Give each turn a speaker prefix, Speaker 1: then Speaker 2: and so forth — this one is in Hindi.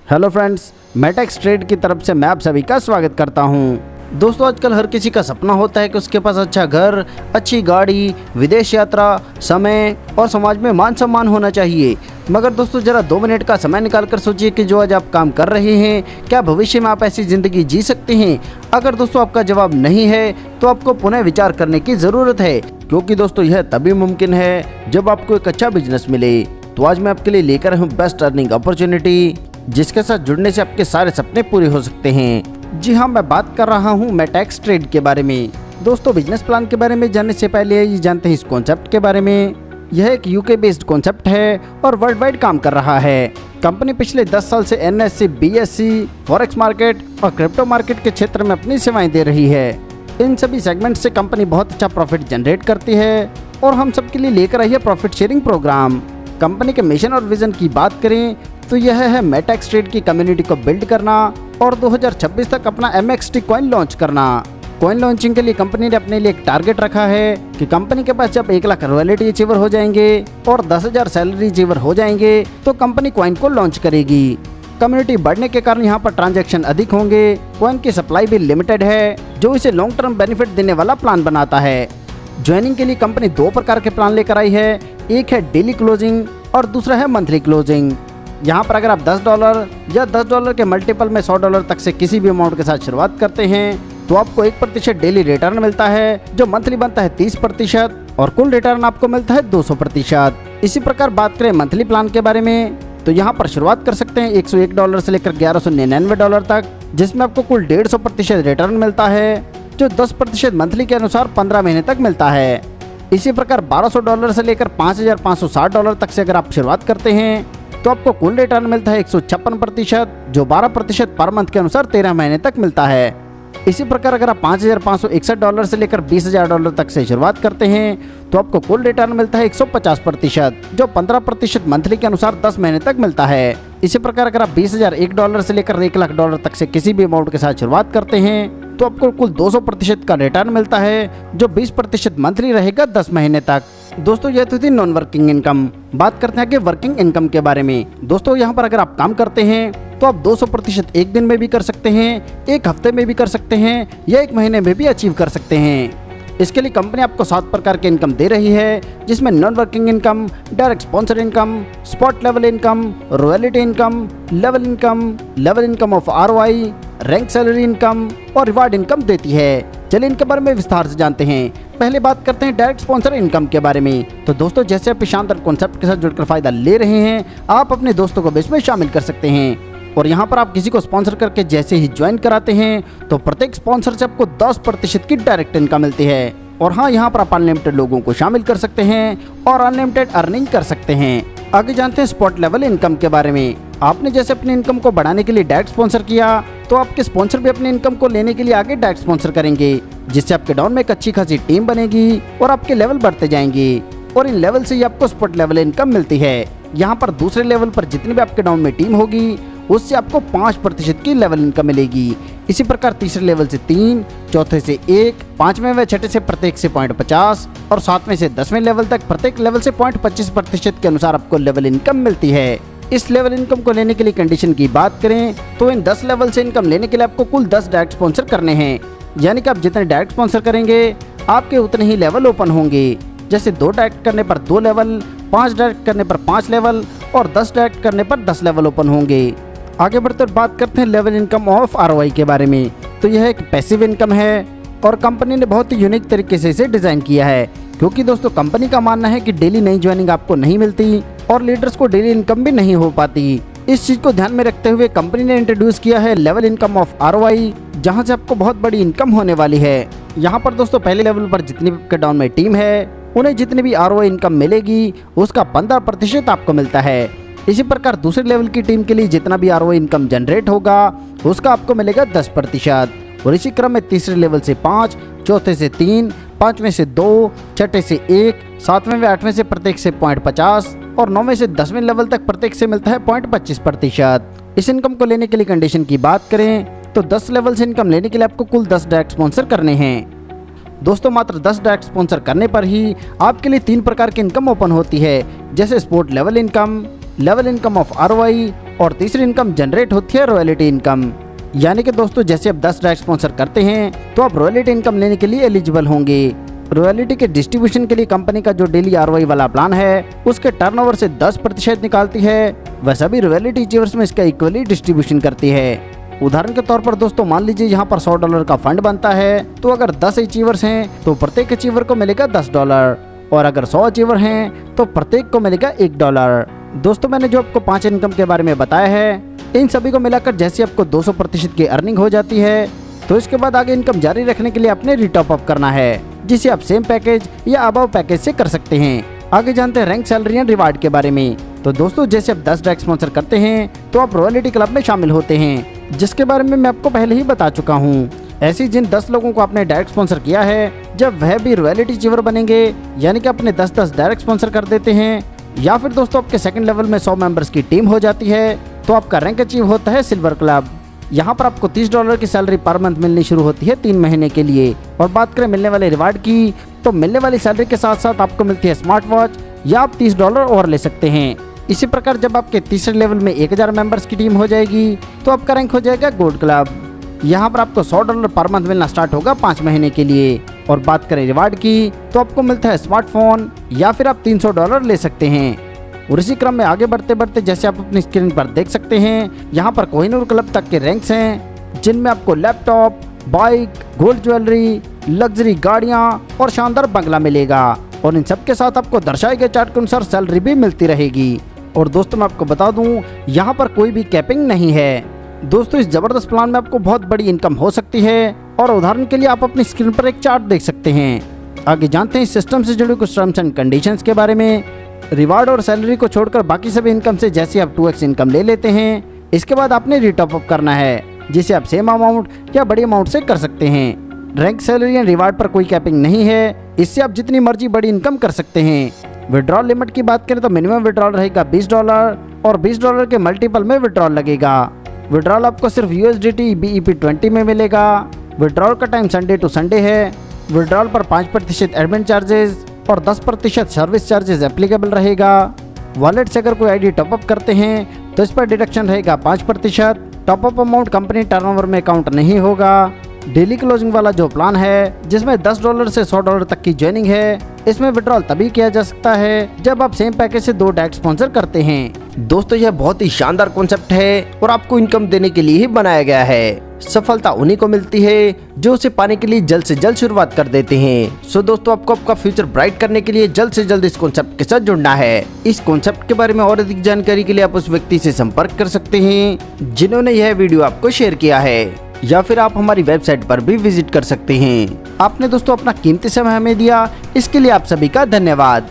Speaker 1: हेलो फ्रेंड्स, मैं टेक्स ट्रेड की तरफ से मैं आप सभी का स्वागत करता हूं। दोस्तों, आजकल हर किसी का सपना होता है कि उसके पास अच्छा घर, अच्छी गाड़ी, विदेश यात्रा, समय और समाज में मान सम्मान होना चाहिए। मगर दोस्तों, जरा 2 मिनट का समय निकाल कर सोचिए कि जो आज आप काम कर रहे हैं, क्या भविष्य में आप ऐसी ज़िंदगी जी सकते हैं? अगर दोस्तों आपका जवाब नहीं है तो आपको पुनः विचार करने की ज़रूरत है, क्योंकि दोस्तों यह तभी मुमकिन है जब आपको एक अच्छा बिजनेस मिले। तो आज मैं आपके लिए लेकर हूँ बेस्ट अर्निंग अपॉर्चुनिटी, जिसके साथ जुड़ने से आपके सारे सपने पूरे हो सकते हैं। जी हाँ, मैं बात कर रहा हूँ टेक्स ट्रेड के बारे में। दोस्तों, बिजनेस प्लान के बारे में जानने से पहले ये जानते हैं इस कॉन्सेप्ट के बारे में। यह एक यूके बेस्ड कॉन्सेप्ट है और वर्ल्ड वाइड काम कर रहा है। कंपनी पिछले 10 साल से एनएससी, बीएससी, फॉरेक्स मार्केट और क्रिप्टो मार्केट के क्षेत्र में अपनी सेवाएं दे रही है। इन सभी सेगमेंट से कंपनी बहुत अच्छा प्रॉफिट जनरेट करती है और हम सबके लिए लेकर आई है प्रॉफिट शेयरिंग प्रोग्राम। कंपनी के मिशन और विजन की बात करें तो यह है टेक्स ट्रेड की कम्युनिटी को बिल्ड करना और 2026 तक अपना MXT कॉइन लॉन्च करना। कॉइन लॉन्चिंग के लिए कंपनी ने अपने लिए एक टारगेट रखा है कि कंपनी के पास जब 1 लाख रॉयल्टी अचीवर हो जाएंगे और 10,000 सैलरी अचीवर हो जाएंगे तो कंपनी कॉइन को लॉन्च करेगी। कम्युनिटी बढ़ने के कारण यहाँ पर ट्रांजैक्शन अधिक होंगे। कॉइन की सप्लाई भी लिमिटेड है, जो इसे लॉन्ग टर्म बेनिफिट देने वाला प्लान बनाता है। ज्वाइनिंग के लिए कंपनी 2 प्रकार के प्लान लेकर आई है। एक है डेली क्लोजिंग और दूसरा है मंथली क्लोजिंग। यहाँ पर अगर आप $10 या $10 के मल्टीपल में $100 तक से किसी भी अमाउंट के साथ शुरुआत करते हैं तो आपको 1% डेली रिटर्न मिलता है, जो मंथली बनता है 30% और कुल रिटर्न आपको मिलता है 200%। इसी प्रकार बात करें मंथली प्लान के बारे में तो यहाँ पर शुरुआत कर सकते हैं $101 से लेकर $1199 तक, जिसमें आपको कुल 150% रिटर्न मिलता है, जो 10% मंथली के अनुसार 15 महीने तक मिलता है। इसी प्रकार $1200 से लेकर $5560 तक से अगर आप शुरुआत करते हैं तो आपको कुल रिटर्न मिलता है 156%, जो 12% पर मंथ के अनुसार 13 महीने तक मिलता है। इसी प्रकार अगर आप $5561 से लेकर $20,000 तक से शुरुआत करते हैं तो आपको कुल रिटर्न मिलता है 150%, जो 15% मंथली के अनुसार 10 महीने तक मिलता है। इसी प्रकार अगर आप $20,001 से लेकर $1,00,000 तक से किसी भी अमाउंट के साथ शुरुआत करते हैं तो आपको कुल 200% का रिटर्न मिलता है, जो 20% मंथली रहेगा 10 महीने तक। दोस्तों, यह तो थी नॉन वर्किंग इनकम। बात करते हैं कि वर्किंग इनकम के बारे में। दोस्तों, यहाँ पर अगर आप काम करते हैं तो आप 200% एक दिन में भी कर सकते हैं, 1 हफ्ते में भी कर सकते हैं या 1 महीने में भी अचीव कर सकते हैं। इसके लिए कंपनी आपको 7 प्रकार के इनकम दे रही है, जिसमें non working income, direct sponsor income, spot level income, royalty income, level income of ROI, rank salary income और रिवार्ड इनकम देती है। चलिए इनके बारे में विस्तार से जानते हैं। पहले बात करते हैं डायरेक्ट स्पॉन्सर इनकम के बारे में। तो दोस्तों, जैसे आप शानदार कॉन्सेप्ट के साथ जुड़कर फायदा ले रहे हैं, आप अपने दोस्तों को भी इसमें शामिल कर सकते हैं। और यहाँ पर आप किसी को स्पॉन्सर करके जैसे ही ज्वाइन कराते हैं तो प्रत्येक स्पॉन्सर से आपको 10% की डायरेक्ट इनकम मिलती है। और हाँ, यहाँ पर आप अनलिमिटेड लोगों को शामिल कर सकते हैं और अनलिमिटेड अर्निंग कर सकते हैं। आगे जानते हैं स्पॉट लेवल इनकम के बारे में। आपने जैसे अपनी इनकम को बढ़ाने के लिए डायरेक्ट स्पॉन्सर किया तो आपके स्पॉन्सर भी अपनी इनकम को लेने के लिए आगे डायरेक्ट स्पॉन्सर करेंगे, जिससे आपके डाउन में एक अच्छी खासी टीम बनेगी और आपके लेवल बढ़ते जाएंगे और इन लेवल से ही आपको स्पॉट लेवल इनकम मिलती है। यहाँ पर दूसरे लेवल पर जितनी भी आपके डाउन में टीम होगी उससे आपको 5% की लेवल इनकम मिलेगी। इसी प्रकार तीसरे लेवल से 3, चौथे से 1, 5वें व छठे से प्रत्येक से 0.50 और 7वें से 10वें लेवल तक प्रत्येक लेवल से 0.25% के अनुसार आपको लेवल इनकम मिलती है। इस लेवल इनकम को लेने के लिए कंडीशन की बात करें तो इन 10 लेवल से इनकम लेने के लिए आपको कुल 10 डायरेक्ट स्पॉन्सर करने हैं। यानी कि आप जितने डायरेक्ट स्पॉन्सर करेंगे आपके उतने ही लेवल ओपन होंगे। जैसे 2 डायरेक्ट करने पर 2 लेवल, 5 डायरेक्ट करने पर 5 लेवल और 10 डायरेक्ट करने पर 10 लेवल ओपन होंगे। आगे बढ़ते बात करते हैं लेवल इनकम ऑफ ROI के बारे में। तो यह एक पैसिव इनकम है और कंपनी ने बहुत ही यूनिक तरीके से इसे डिज़ाइन किया है, क्योंकि दोस्तों कंपनी का मानना है कि डेली नई ज्वाइनिंग आपको नहीं मिलती और लीडर्स को डेली इनकम भी नहीं हो पाती। इस चीज़ को ध्यान में रखते हुए कंपनी ने इंट्रोड्यूस किया है लेवल इनकम ऑफ ROI, जहां से आपको बहुत बड़ी इनकम होने वाली है। यहाँ पर दोस्तों पहले लेवल पर जितनी भी डाउन में टीम है उन्हें जितनी भी ROI इनकम मिलेगी उसका 15% आपको मिलता है। इसी प्रकार दूसरे लेवल की टीम के लिए जितना भी ROI इनकम जनरेट होगा उसका आपको मिलेगा 10%। और इसी क्रम में तीसरे लेवल से 5, चौथे से 3, 5वें से 2, छठे से 1, 7वें व 8वें से प्रत्येक से 0.50 और 9वें से 10वें लेवल तक प्रत्येक से मिलता है 0.25%। इस इनकम को लेने के लिए कंडीशन की बात करें तो 10 लेवल से इनकम लेने के लिए आपको कुल 10 डायरेक्ट स्पॉन्सर करने हैं। दोस्तों, मात्र 10 डायरेक्ट स्पॉन्सर करने पर ही आपके लिए 3 प्रकार की इनकम ओपन होती है, जैसे sport level income of ROI और तीसरी इनकम जनरेट होती है रॉयल्टी इनकम। यानी कि दोस्तों जैसे आप 10 डायरेक्ट स्पॉन्सर करते हैं तो आप रॉयल्टी इनकम लेने के लिए एलिजिबल होंगे। रॉयल्टी के डिस्ट्रीब्यूशन के लिए कंपनी का जो डेली ROI वाला प्लान है उसके टर्नओवर से 10% निकालती है, वह सभी रॉयल्टी अचीवर्स में इसका इक्वली डिस्ट्रीब्यूशन करती है। उदाहरण के तौर पर दोस्तों मान लीजिए यहाँ पर $100 का फंड बनता है, तो अगर 10 अचीवर्स हैं तो प्रत्येक अचीवर को मिलेगा $10, और अगर 100 अचीवर हैं तो प्रत्येक को मिलेगा $1। दोस्तों मैंने जो आपको 5 इनकम के बारे में बताया है, इन सभी को मिलाकर जैसे आपको 200% की अर्निंग हो जाती है तो इसके बाद आगे इनकम जारी रखने के लिए आपने रिटॉप अप करना है, जिसे आप सेम पैकेज या अबव पैकेज से कर सकते हैं। आगे जानते हैं रैंक, सैलरी एंड रिवार्ड के बारे में। तो दोस्तों जैसे आप 10 डायरेक्ट स्पॉन्सर करते हैं तो आप रॉयल्टी क्लब में शामिल होते हैं, जिसके बारे में मैं आपको पहले ही बता चुका हूँ। ऐसे जिन 10 लोगों को आपने डायरेक्ट स्पॉन्सर किया है, जब वह भी रॉयल्टी अचीवर बनेंगे, यानी कि अपने 10-10 डायरेक्ट स्पॉन्सर कर देते हैं, या फिर दोस्तों आपके सेकंड लेवल में 100 मेंबर्स की टीम हो जाती है, तो आपका रैंक अचीव होता है सिल्वर क्लब। यहाँ पर आपको $30 की सैलरी पर मंथ मिलनी शुरू होती है 3 महीने के लिए। और बात करें मिलने वाले रिवार्ड की, तो मिलने वाली सैलरी के साथ साथ आपको मिलती है स्मार्ट वॉच, या आप $30 और ले सकते हैं। इसी प्रकार जब आपके तीसरे लेवल में 1000 मेंबर्स की टीम हो जाएगी तो आपका रैंक हो जाएगा गोल्ड क्लब। यहाँ पर आपको $100 पर मंथ मिलना स्टार्ट होगा 5 महीने के लिए। और बात करें रिवार्ड की, तो आपको मिलता है स्मार्टफोन, या फिर आप $300 ले सकते हैं। और इसी क्रम में आगे बढ़ते बढ़ते जैसे आप अपनी स्क्रीन पर देख सकते हैं, यहाँ पर कोहिनूर क्लब तक के रैंक्स हैं, जिनमें आपको laptop, bike, gold jewellery, luxury गाड़ियाँ और शानदार बंगला मिलेगा। और इन सब के साथ आपको दर्शाए गए चार्ट के अनुसार सैलरी भी मिलती रहेगी। और दोस्तों मैं आपको बता दूं, यहाँ पर कोई भी कैपिंग नहीं है। दोस्तों इस जबरदस्त प्लान में आपको बहुत बड़ी इनकम हो सकती है। और उदाहरण के लिए आप अपनी स्क्रीन पर एक चार्ट देख सकते हैं। आगे जानते हैं इस सिस्टम से जुड़े कुछ टर्म्स एंड कंडीशंस के बारे में। रिवार्ड और सैलरी को छोड़कर बाकी सभी इनकम से जैसे आप 2x इनकम ले लेते हैं, इसके बाद आपने रिटॉप अप करना है, जिसे आप सेम अमाउंट या बड़ी अमाउंट से कर सकते हैं। रैंक, सैलरी एंड रिवार्ड पर कोई कैपिंग नहीं है, इससे आप जितनी मर्जी बड़ी इनकम कर सकते हैं। विड्रॉल लिमिट की बात करें तो मिनिमम विड्रॉल रहेगा $20 और $20 के मल्टीपल में विड्रॉल लगेगा। विड्रॉल आपको सिर्फ USDT BEP20 में मिलेगा। विड्रॉल का टाइम संडे टू संडे है। विड्रॉल पर 5% एडमिन चार्जेस और 10% सर्विस चार्जेस एप्लीकेबल रहेगा। वॉलेट से अगर कोई आईडी टॉपअप करते हैं तो इस पर डिडक्शन रहेगा 5%। टॉपअप अमाउंट कंपनी टर्नओवर में काउंट नहीं होगा। डेली क्लोजिंग वाला जो प्लान है, जिसमें $10 से $100 तक की ज्वाइनिंग है, इसमें विड्रॉल तभी किया जा सकता है जब आप सेम पैकेज से 2 डायरेक्ट स्पॉन्सर करते हैं।
Speaker 2: दोस्तों यह बहुत ही शानदार कॉन्सेप्ट है और आपको इनकम देने के लिए ही बनाया गया है। सफलता उन्हीं को मिलती है जो उसे पाने के लिए जल्द से जल्द शुरुआत कर देते हैं। सो दोस्तों आपको आपका फ्यूचर ब्राइट करने के लिए जल्द से जल्द इस कॉन्सेप्ट के साथ जुड़ना है। इस कॉन्सेप्ट के बारे में और अधिक जानकारी के लिए आप उस व्यक्ति से संपर्क कर सकते हैं जिन्होंने यह वीडियो आपको शेयर किया है, या फिर आप हमारी वेबसाइट पर भी विजिट कर सकते हैं। आपने दोस्तों अपना कीमती समय हमें दिया, इसके लिए आप सभी का धन्यवाद।